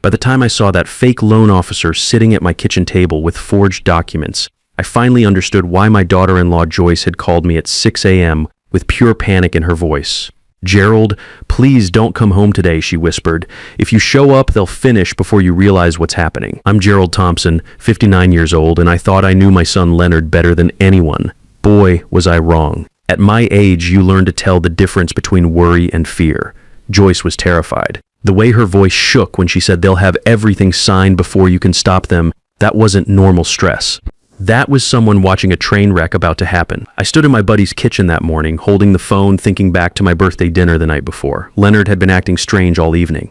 By the time I saw that fake loan officer sitting at my kitchen table with forged documents, I finally understood why my daughter-in-law Joyce had called me at 6 a.m. with pure panic in her voice. "Gerald, please don't come home today," she whispered. "If you show up, they'll finish before you realize what's happening." I'm Gerald Thompson, 59 years old, and I thought I knew my son Leonard better than anyone. Boy, was I wrong. At my age, you learn to tell the difference between worry and fear. Joyce was terrified. The way her voice shook when she said they'll have everything signed before you can stop them, that wasn't normal stress. That was someone watching a train wreck about to happen. I stood in my buddy's kitchen that morning, holding the phone, thinking back to my birthday dinner the night before. Leonard had been acting strange all evening.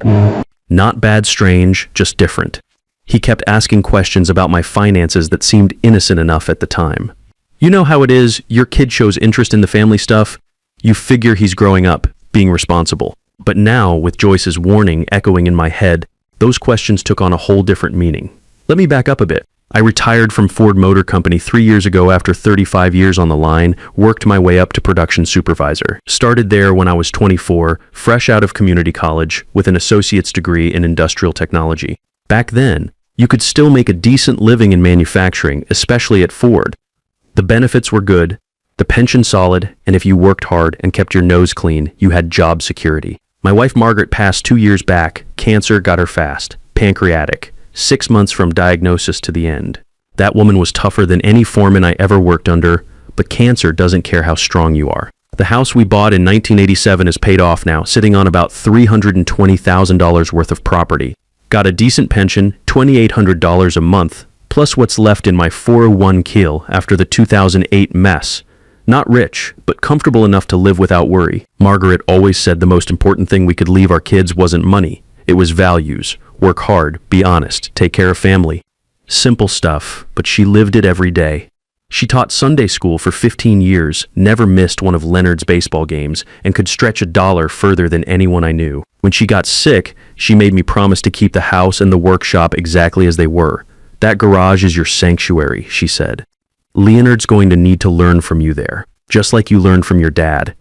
Not bad strange, just different. He kept asking questions about my finances that seemed innocent enough at the time. You know how it is, your kid shows interest in the family stuff? You figure he's growing up, being responsible. But now, with Joyce's warning echoing in my head, those questions took on a whole different meaning. Let me back up a bit. I retired from Ford Motor Company 3 years ago after 35 years on the line, worked my way up to production supervisor. Started there when I was 24, fresh out of community college, with an associate's degree in industrial technology. Back then, you could still make a decent living in manufacturing, especially at Ford. The benefits were good, the pension solid, and if you worked hard and kept your nose clean, you had job security. My wife Margaret passed 2 years back. Cancer got her fast. Pancreatic. 6 months from diagnosis to the end. That woman was tougher than any foreman I ever worked under, but cancer doesn't care how strong you are. The house we bought in 1987 is paid off now, sitting on about $320,000 worth of property. Got a decent pension, $2,800 a month, plus what's left in my 401k after the 2008 mess. Not rich, but comfortable enough to live without worry. Margaret always said the most important thing we could leave our kids wasn't money. It was values. Work hard, be honest, take care of family. Simple stuff, but she lived it every day. She taught Sunday school for 15 years, never missed one of Leonard's baseball games, and could stretch a dollar further than anyone I knew. When she got sick, she made me promise to keep the house and the workshop exactly as they were. "That garage is your sanctuary," she said. "Leonard's going to need to learn from you there, just like you learned from your dad."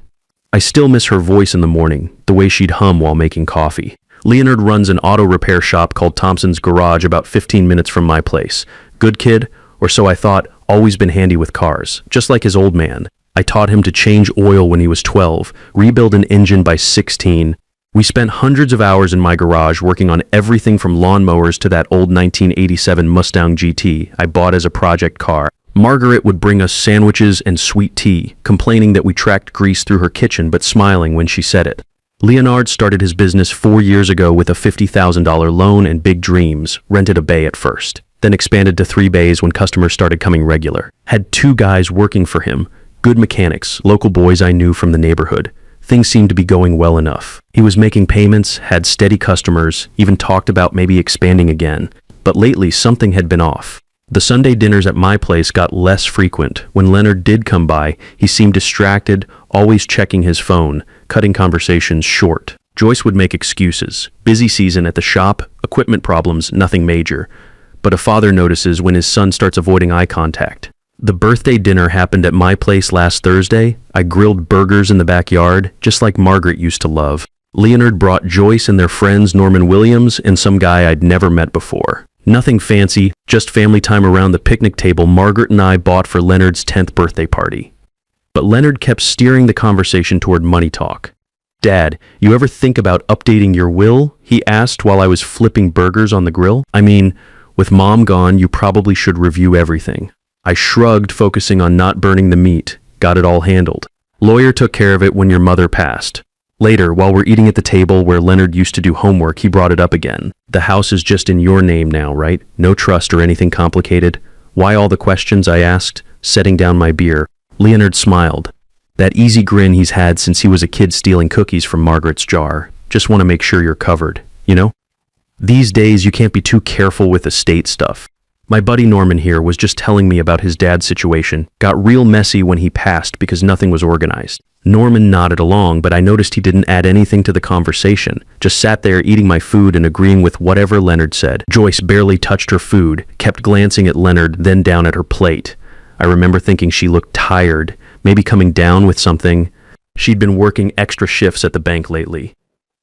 I still miss her voice in the morning, the way she'd hum while making coffee. Leonard runs an auto repair shop called Thompson's Garage about 15 minutes from my place. Good kid, or so I thought, always been handy with cars, just like his old man. I taught him to change oil when he was 12, rebuild an engine by 16. We spent hundreds of hours in my garage working on everything from lawnmowers to that old 1987 Mustang GT I bought as a project car. Margaret would bring us sandwiches and sweet tea, complaining that we tracked grease through her kitchen but smiling when she said it. Leonard started his business 4 years ago with a $50,000 loan and big dreams, rented a bay at first, then expanded to 3 bays when customers started coming regular. Had 2 guys working for him, good mechanics, local boys I knew from the neighborhood. Things seemed to be going well enough. He was making payments, had steady customers, even talked about maybe expanding again. But lately something had been off. The Sunday dinners at my place got less frequent. When Leonard did come by, he seemed distracted, always checking his phone, cutting conversations short. Joyce would make excuses. Busy season at the shop, equipment problems, nothing major. But a father notices when his son starts avoiding eye contact. The birthday dinner happened at my place last Thursday. I grilled burgers in the backyard, just like Margaret used to love. Leonard brought Joyce and their friends Norman Williams and some guy I'd never met before. Nothing fancy, just family time around the picnic table Margaret and I bought for Leonard's 10th birthday party. But Leonard kept steering the conversation toward money talk. "Dad, you ever think about updating your will?" he asked while I was flipping burgers on the grill. "I mean, with Mom gone, you probably should review everything." I shrugged, focusing on not burning the meat. Got it all handled. "Lawyer took care of it when your mother passed." Later, while we're eating at the table where Leonard used to do homework, he brought it up again. "The house is just in your name now, right? No trust or anything complicated?" "Why all the questions?" I asked, setting down my beer. Leonard smiled. That easy grin he's had since he was a kid stealing cookies from Margaret's jar. "Just want to make sure you're covered, you know? These days, you can't be too careful with estate stuff." My buddy Norman here was just telling me about his dad's situation. Got real messy when he passed because nothing was organized. Norman nodded along, but I noticed he didn't add anything to the conversation, just sat there eating my food and agreeing with whatever Leonard said. Joyce barely touched her food, kept glancing at Leonard, then down at her plate. I remember thinking she looked tired, maybe coming down with something. She'd been working extra shifts at the bank lately.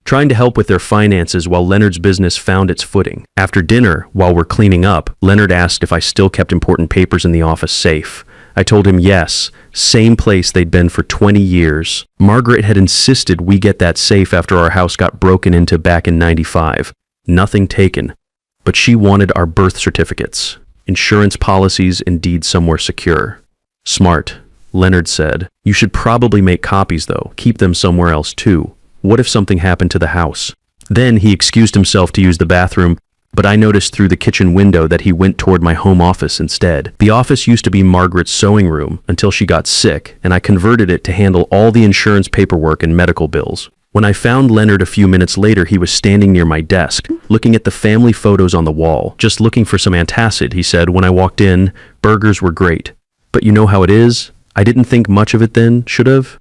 trying to help with their finances while Leonard's business found its footing. After dinner, while we're cleaning up, Leonard asked if I still kept important papers in the office safe. I told him yes, same place they'd been for 20 years. Margaret had insisted we get that safe after our house got broken into back in '95. Nothing taken. But she wanted our birth certificates, insurance policies, and deeds somewhere secure. Smart, Leonard said. You should probably make copies though, keep them somewhere else too. What if something happened to the house? Then he excused himself to use the bathroom, but I noticed through the kitchen window that he went toward my home office instead. The office used to be Margaret's sewing room until she got sick, and I converted it to handle all the insurance paperwork and medical bills. When I found Leonard a few minutes later, he was standing near my desk, looking at the family photos on the wall. Just looking for some antacid, he said. When I walked in, burgers were great. But you know how it is? I didn't think much of it then, should've?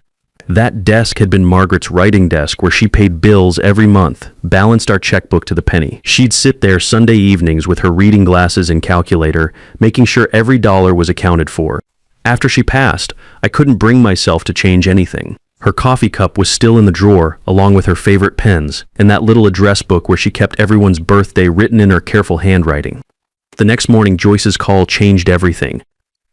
That desk had been Margaret's writing desk where she paid bills every month, balanced our checkbook to the penny. She'd sit there Sunday evenings with her reading glasses and calculator, making sure every dollar was accounted for. After she passed, I couldn't bring myself to change anything. Her coffee cup was still in the drawer, along with her favorite pens, and that little address book where she kept everyone's birthday written in her careful handwriting. The next morning, Joyce's call changed everything.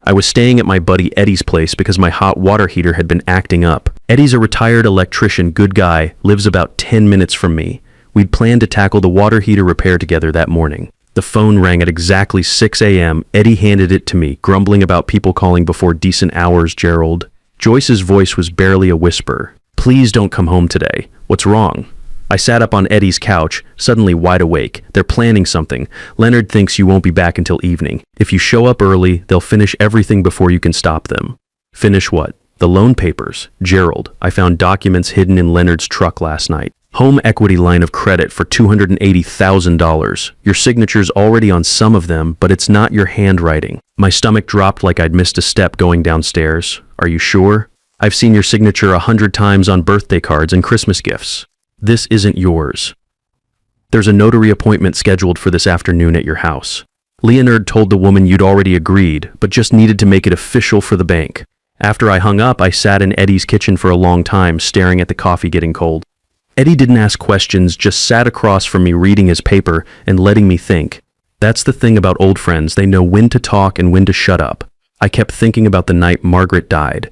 I was staying at my buddy Eddie's place because my hot water heater had been acting up. Eddie's a retired electrician, good guy, lives about 10 minutes from me. We'd planned to tackle the water heater repair together that morning. The phone rang at exactly 6 a.m. Eddie handed it to me, grumbling about people calling before decent hours, Gerald. Joyce's voice was barely a whisper. Please don't come home today. What's wrong? I sat up on Eddie's couch, suddenly wide awake. They're planning something. Leonard thinks you won't be back until evening. If you show up early, they'll finish everything before you can stop them. Finish what? The loan papers. Gerald, I found documents hidden in Leonard's truck last night. Home equity line of credit for $280,000. Your signature's already on some of them, but it's not your handwriting. My stomach dropped like I'd missed a step going downstairs. Are you sure? I've seen your signature 100 times on birthday cards and Christmas gifts. This isn't yours. There's a notary appointment scheduled for this afternoon at your house. Leonard told the woman you'd already agreed, but just needed to make it official for the bank. After I hung up, I sat in Eddie's kitchen for a long time, staring at the coffee getting cold. Eddie didn't ask questions, just sat across from me reading his paper and letting me think. That's the thing about old friends, they know when to talk and when to shut up. I kept thinking about the night Margaret died.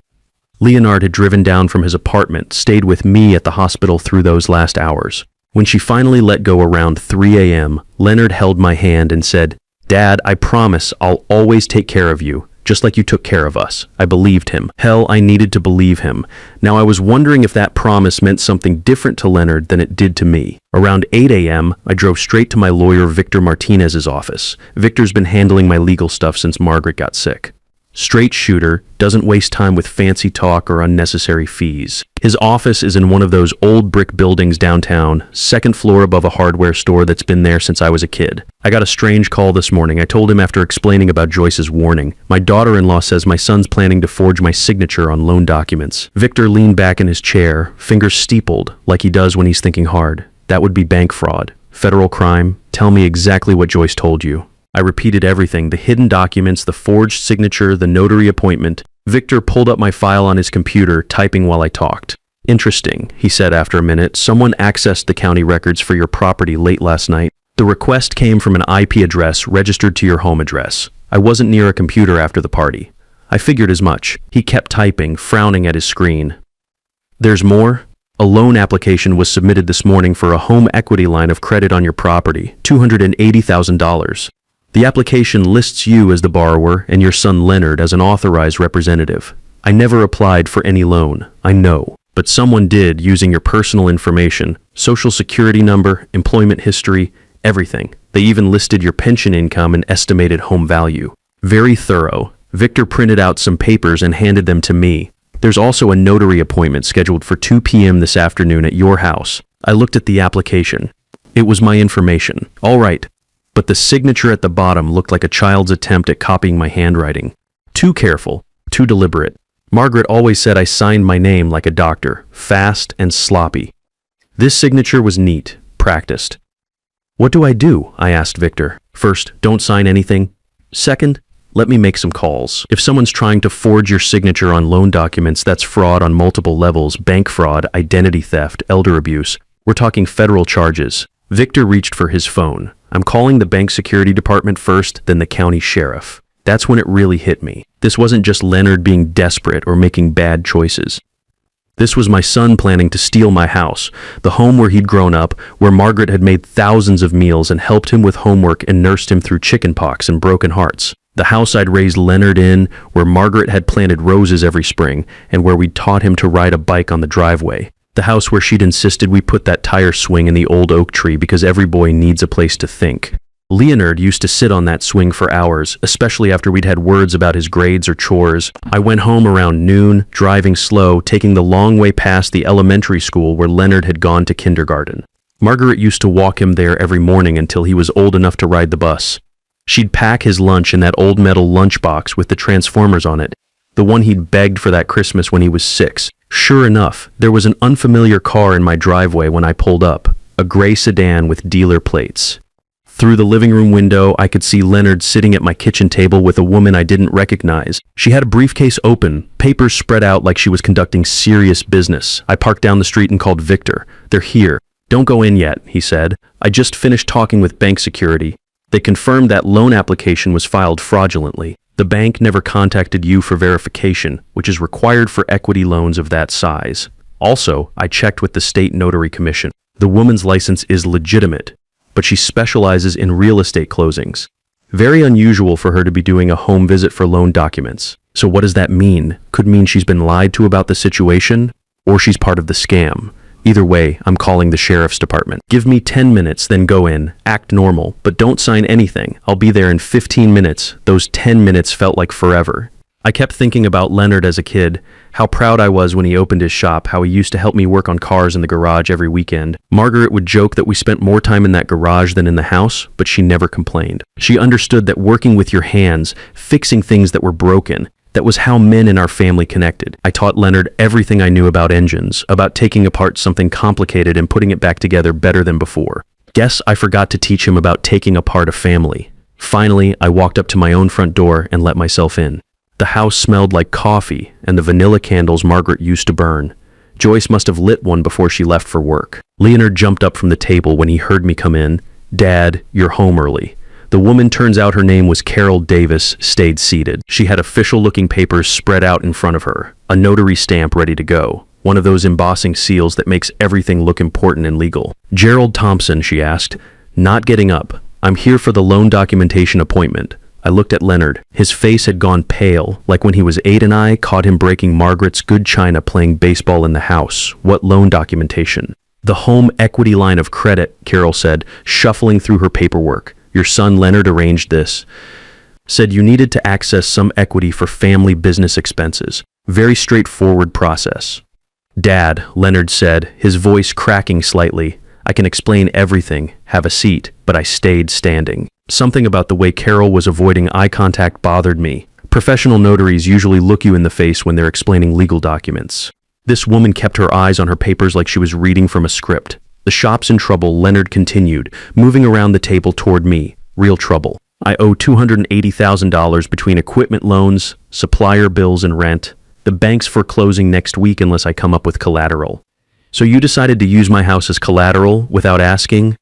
Leonard had driven down from his apartment, stayed with me at the hospital through those last hours. When she finally let go around 3 a.m., Leonard held my hand and said, Dad, I promise I'll always take care of you, just like you took care of us. I believed him. Hell, I needed to believe him. Now I was wondering if that promise meant something different to Leonard than it did to me. Around 8 a.m., I drove straight to my lawyer Victor Martinez's office. Victor's been handling my legal stuff since Margaret got sick. Straight shooter, doesn't waste time with fancy talk or unnecessary fees. His office is in one of those old brick buildings downtown, second floor above a hardware store that's been there since I was a kid. I got a strange call this morning. I told him after explaining about Joyce's warning. My daughter-in-law says my son's planning to forge my signature on loan documents. Victor leaned back in his chair, fingers steepled, like he does when he's thinking hard. That would be bank fraud. Federal crime. Tell me exactly what Joyce told you. I repeated everything, the hidden documents, the forged signature, the notary appointment. Victor pulled up my file on his computer, typing while I talked. Interesting, he said after a minute. Someone accessed the county records for your property late last night. The request came from an IP address registered to your home address. I wasn't near a computer after the party. I figured as much. He kept typing, frowning at his screen. There's more? A loan application was submitted this morning for a home equity line of credit on your property, $280,000. The application lists you as the borrower and your son Leonard as an authorized representative. I never applied for any loan, I know, but someone did using your personal information, social security number, employment history, everything. They even listed your pension income and estimated home value. Very thorough. Victor printed out some papers and handed them to me. There's also a notary appointment scheduled for 2 p.m. this afternoon at your house. I looked at the application. It was my information. All right. But the signature at the bottom looked like a child's attempt at copying my handwriting. Too careful, too deliberate. Margaret always said I signed my name like a doctor, fast and sloppy. This signature was neat, practiced. What do I do? I asked Victor. First, don't sign anything. Second, let me make some calls. If someone's trying to forge your signature on loan documents, that's fraud on multiple levels, bank fraud, identity theft, elder abuse. We're talking federal charges. Victor reached for his phone. I'm calling the bank security department first, then the county sheriff. That's when it really hit me. This wasn't just Leonard being desperate or making bad choices. This was my son planning to steal my house, the home where he'd grown up, where Margaret had made thousands of meals and helped him with homework and nursed him through chickenpox and broken hearts. The house I'd raised Leonard in, where Margaret had planted roses every spring, and where we'd taught him to ride a bike on the driveway. The house where she'd insisted we put that tire swing in the old oak tree because every boy needs a place to think. Leonard used to sit on that swing for hours, especially after we'd had words about his grades or chores. I went home around noon, driving slow, taking the long way past the elementary school where Leonard had gone to kindergarten. Margaret used to walk him there every morning until he was old enough to ride the bus. She'd pack his lunch in that old metal lunchbox with the transformers on it, the one he'd begged for that Christmas when he was 6. Sure enough, there was an unfamiliar car in my driveway when I pulled up, a gray sedan with dealer plates. Through the living room window, I could see Leonard sitting at my kitchen table with a woman I didn't recognize. She had a briefcase open, papers spread out like she was conducting serious business. I parked down the street and called Victor. "They're here." "Don't go in yet," he said. "I just finished talking with bank security. They confirmed that loan application was filed fraudulently. The bank never contacted you for verification, which is required for equity loans of that size. Also, I checked with the state notary commission. The woman's license is legitimate, but she specializes in real estate closings. Very unusual for her to be doing a home visit for loan documents. So what does that mean? Could mean she's been lied to about the situation, or she's part of the scam. Either way, I'm calling the sheriff's department. Give me 10 minutes, then go in. Act normal, but don't sign anything. I'll be there in 15 minutes. Those 10 minutes felt like forever. I kept thinking about Leonard as a kid, how proud I was when he opened his shop, how he used to help me work on cars in the garage every weekend. Margaret would joke that we spent more time in that garage than in the house, but she never complained. She understood that working with your hands, fixing things that were broken, that was how men in our family connected. I taught Leonard everything I knew about engines, about taking apart something complicated and putting it back together better than before. Guess I forgot to teach him about taking apart a family. Finally, I walked up to my own front door and let myself in. The house smelled like coffee and the vanilla candles Margaret used to burn. Joyce must have lit one before she left for work. Leonard jumped up from the table when he heard me come in. "Dad, you're home early." The woman, turns out her name was Carol Davis, stayed seated. She had official-looking papers spread out in front of her, a notary stamp ready to go, one of those embossing seals that makes everything look important and legal. "Gerald Thompson," she asked, not getting up. "I'm here for the loan documentation appointment." I looked at Leonard. His face had gone pale, like when he was 8 and I caught him breaking Margaret's good china playing baseball in the house. "What loan documentation?" "The home equity line of credit," Carol said, shuffling through her paperwork. "Your son Leonard arranged this. Said you needed to access some equity for family business expenses. Very straightforward process." "Dad," Leonard said, his voice cracking slightly, "I can explain everything. Have a seat." But I stayed standing. Something about the way Carol was avoiding eye contact bothered me. Professional notaries usually look you in the face when they're explaining legal documents. This woman kept her eyes on her papers like she was reading from a script. "The shop's in trouble," Leonard continued, moving around the table toward me. "Real trouble. I owe $280,000 between equipment loans, supplier bills, and rent. The bank's foreclosing next week unless I come up with collateral." "So you decided to use my house as collateral without asking?"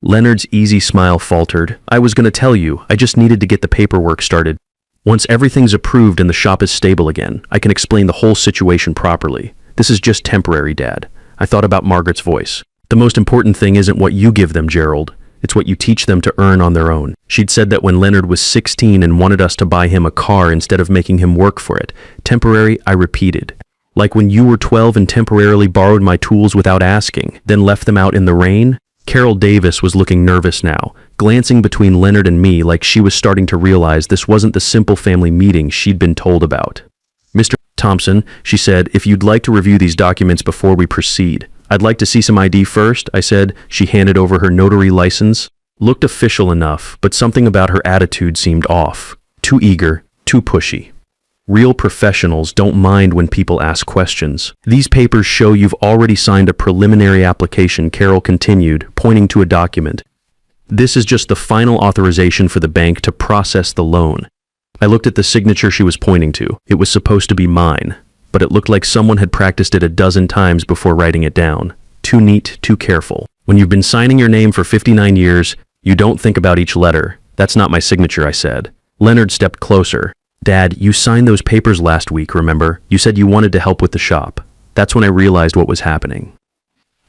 Leonard's easy smile faltered. "I was going to tell you. I just needed to get the paperwork started. Once everything's approved and the shop is stable again, I can explain the whole situation properly. This is just temporary, Dad." I thought about Margaret's voice. "The most important thing isn't what you give them, Gerald. It's what you teach them to earn on their own." She'd said that when Leonard was 16 and wanted us to buy him a car instead of making him work for it. Temporary, I repeated. "Like when you were 12 and temporarily borrowed my tools without asking, then left them out in the rain?" Carol Davis was looking nervous now, glancing between Leonard and me like she was starting to realize this wasn't the simple family meeting she'd been told about. "Mr. Thompson," she said, "if you'd like to review these documents before we proceed." "I'd like to see some ID first," I said. She handed over her notary license. Looked official enough, but something about her attitude seemed off. Too eager, too pushy. Real professionals don't mind when people ask questions. "These papers show you've already signed a preliminary application," Carol continued, pointing to a document. "This is just the final authorization for the bank to process the loan." I looked at the signature she was pointing to. It was supposed to be mine, but it looked like someone had practiced it a dozen times before writing it down. too neat, too careful. When you've been signing your name for 59 years, you don't think about each letter. That's not my signature, I said. Leonard stepped closer. Dad, you signed those papers last week, remember? You said you wanted to help with the shop. That's when I realized what was happening.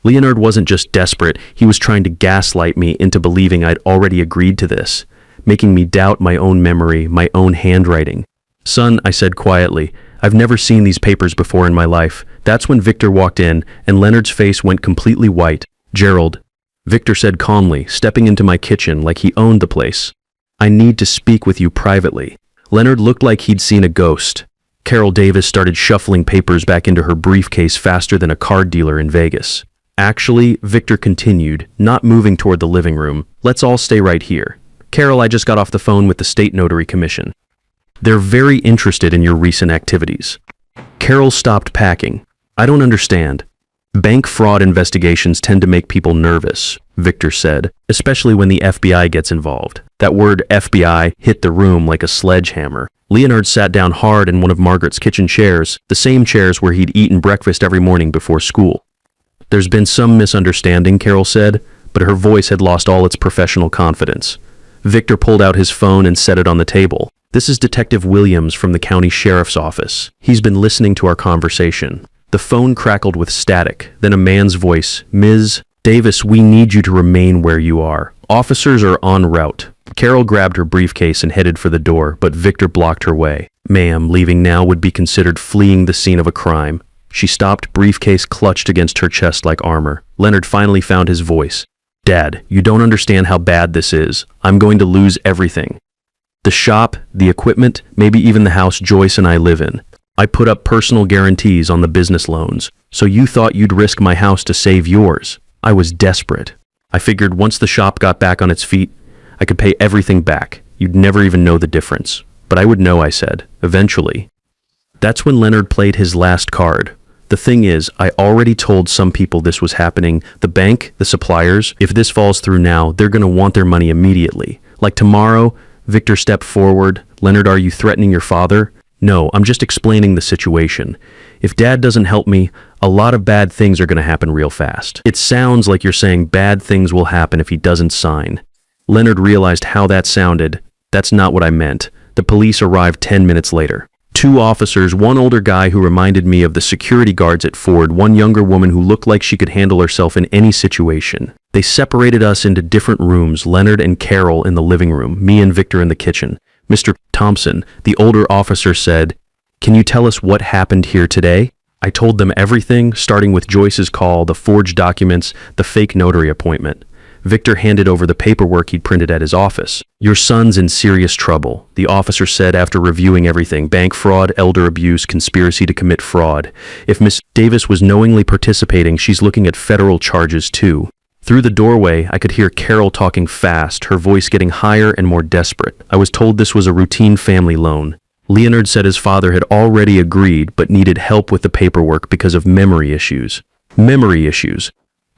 Leonard wasn't just desperate, he was trying to gaslight me into believing I'd already agreed to this, making me doubt my own memory, my own handwriting. Son, I said quietly, I've never seen these papers before in my life. That's when Victor walked in, and Leonard's face went completely white. Gerald, Victor said calmly, stepping into my kitchen like he owned the place. I need to speak with you privately. Leonard looked like he'd seen a ghost. Carol Davis started shuffling papers back into her briefcase faster than a card dealer in Vegas. Actually, Victor continued, not moving toward the living room. Let's all stay right here. Carol, I just got off the phone with the State Notary Commission. They're very interested in your recent activities. Carol stopped packing. I don't understand. Bank fraud investigations tend to make people nervous, Victor said, especially when the FBI gets involved. That word FBI hit the room like a sledgehammer. Leonard sat down hard in one of Margaret's kitchen chairs, the same chairs where he'd eaten breakfast every morning before school. There's been some misunderstanding, Carol said, but her voice had lost all its professional confidence. Victor pulled out his phone and set it on the table. This is Detective Williams from the county sheriff's office. He's been listening to our conversation. The phone crackled with static, then a man's voice. Ms. Davis, we need you to remain where you are. Officers are en route. Carol grabbed her briefcase and headed for the door, but Victor blocked her way. Ma'am, leaving now would be considered fleeing the scene of a crime. She stopped, briefcase clutched against her chest like armor. Leonard finally found his voice. Dad, you don't understand how bad this is. I'm going to lose everything. The shop, the equipment, maybe even the house Joyce and I live in. I put up personal guarantees on the business loans, so you thought you'd risk my house to save yours. I was desperate. I figured once the shop got back on its feet, I could pay everything back. You'd never even know the difference. But I would know, I said, eventually. That's when Leonard played his last card. The thing is, I already told some people this was happening. The bank, the suppliers, if this falls through now, they're going to want their money immediately. Like tomorrow, Victor stepped forward. Leonard, are you threatening your father? No, I'm just explaining the situation. If Dad doesn't help me, a lot of bad things are going to happen real fast. It sounds like you're saying bad things will happen if he doesn't sign. Leonard realized how that sounded. That's not what I meant. The police arrived 10 minutes later. 2 officers, one older guy who reminded me of the security guards at Ford, one younger woman who looked like she could handle herself in any situation. They separated us into different rooms, Leonard and Carol in the living room, me and Victor in the kitchen. Mr. Thompson, the older officer, said, "Can you tell us what happened here today?" I told them everything, starting with Joyce's call, the forged documents, the fake notary appointment. Victor handed over the paperwork he'd printed at his office. Your son's in serious trouble, the officer said after reviewing everything. Bank fraud, elder abuse, conspiracy to commit fraud. If Miss Davis was knowingly participating, she's looking at federal charges too. Through the doorway, I could hear Carol talking fast, her voice getting higher and more desperate. I was told this was a routine family loan. Leonard said his father had already agreed but needed help with the paperwork because of memory issues. Memory issues.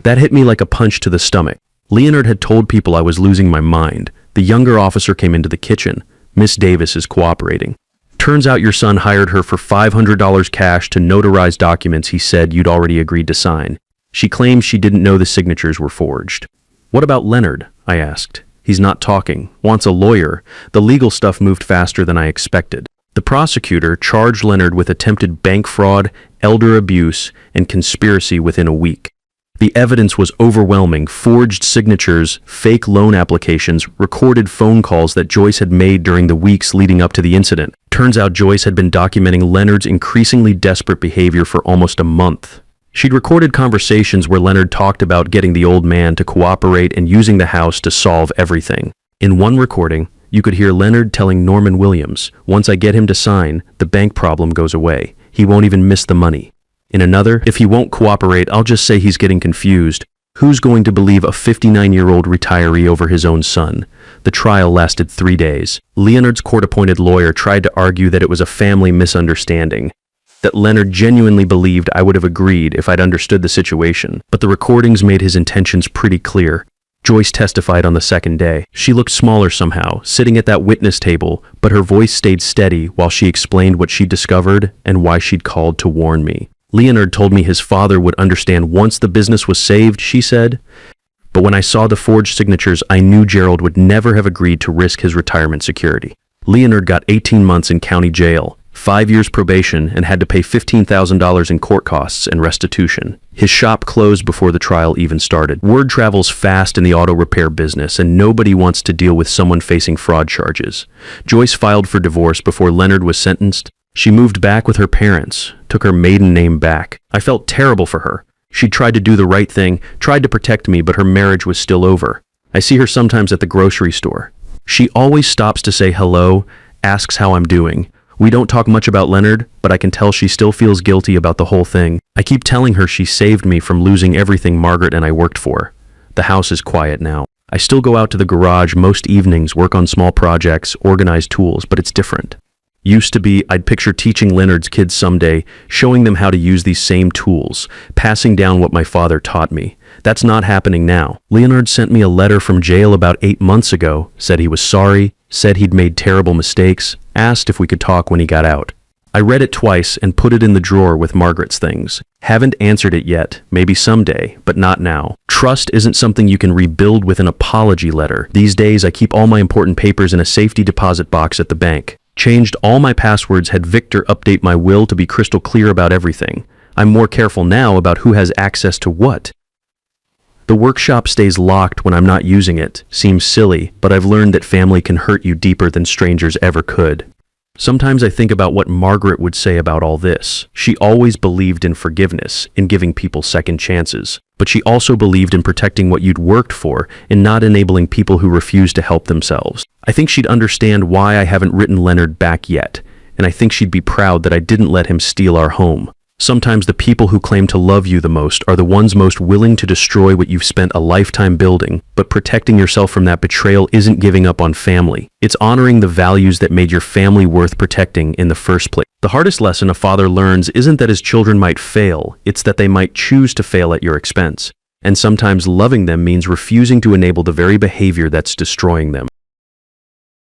That hit me like a punch to the stomach. Leonard had told people I was losing my mind. The younger officer came into the kitchen. Miss Davis is cooperating. Turns out your son hired her for $500 cash to notarize documents he said you'd already agreed to sign. She claims she didn't know the signatures were forged. What about Leonard? I asked. He's not talking. Wants a lawyer. The legal stuff moved faster than I expected. The prosecutor charged Leonard with attempted bank fraud, elder abuse, and conspiracy within a week. The evidence was overwhelming: forged signatures, fake loan applications, recorded phone calls that Joyce had made during the weeks leading up to the incident. Turns out Joyce had been documenting Leonard's increasingly desperate behavior for almost a month. She'd recorded conversations where Leonard talked about getting the old man to cooperate and using the house to solve everything. In one recording, you could hear Leonard telling Norman Williams, "Once I get him to sign, the bank problem goes away. He won't even miss the money." In another, "If he won't cooperate, I'll just say he's getting confused. Who's going to believe a 59-year-old retiree over his own son?" The trial lasted 3 days. Leonard's court-appointed lawyer tried to argue that it was a family misunderstanding, that Leonard genuinely believed I would have agreed if I'd understood the situation, but the recordings made his intentions pretty clear. Joyce testified on the second day. She looked smaller somehow, sitting at that witness table, but her voice stayed steady while she explained what she'd discovered and why she'd called to warn me. Leonard told me his father would understand once the business was saved, she said. But when I saw the forged signatures, I knew Gerald would never have agreed to risk his retirement security. Leonard got 18 months in county jail, 5 years probation, and had to pay $15,000 in court costs and restitution. His shop closed before the trial even started. Word travels fast in the auto repair business, and nobody wants to deal with someone facing fraud charges. Joyce filed for divorce before Leonard was sentenced. She moved back with her parents, took her maiden name back. I felt terrible for her. She tried to do the right thing, tried to protect me, but her marriage was still over. I see her sometimes at the grocery store. She always stops to say hello, asks how I'm doing. We don't talk much about Leonard, but I can tell she still feels guilty about the whole thing. I keep telling her she saved me from losing everything Margaret and I worked for. The house is quiet now. I still go out to the garage most evenings, work on small projects, organize tools, but it's different. Used to be, I'd picture teaching Leonard's kids someday, showing them how to use these same tools, passing down what my father taught me. That's not happening now. Leonard sent me a letter from jail about 8 months ago, said he was sorry, said he'd made terrible mistakes, asked if we could talk when he got out. I read it twice and put it in the drawer with Margaret's things. Haven't answered it yet, maybe someday, but not now. Trust isn't something you can rebuild with an apology letter. These days I keep all my important papers in a safety deposit box at the bank. Changed all my passwords, had Victor update my will to be crystal clear about everything. I'm more careful now about who has access to what. The workshop stays locked when I'm not using it. Seems silly, but I've learned that family can hurt you deeper than strangers ever could. Sometimes I think about what Margaret would say about all this. She always believed in forgiveness, in giving people second chances. But she also believed in protecting what you'd worked for and not enabling people who refuse to help themselves. I think she'd understand why I haven't written Leonard back yet, and I think she'd be proud that I didn't let him steal our home. Sometimes the people who claim to love you the most are the ones most willing to destroy what you've spent a lifetime building, but protecting yourself from that betrayal isn't giving up on family. It's honoring the values that made your family worth protecting in the first place. The hardest lesson a father learns isn't that his children might fail, it's that they might choose to fail at your expense. And sometimes loving them means refusing to enable the very behavior that's destroying them.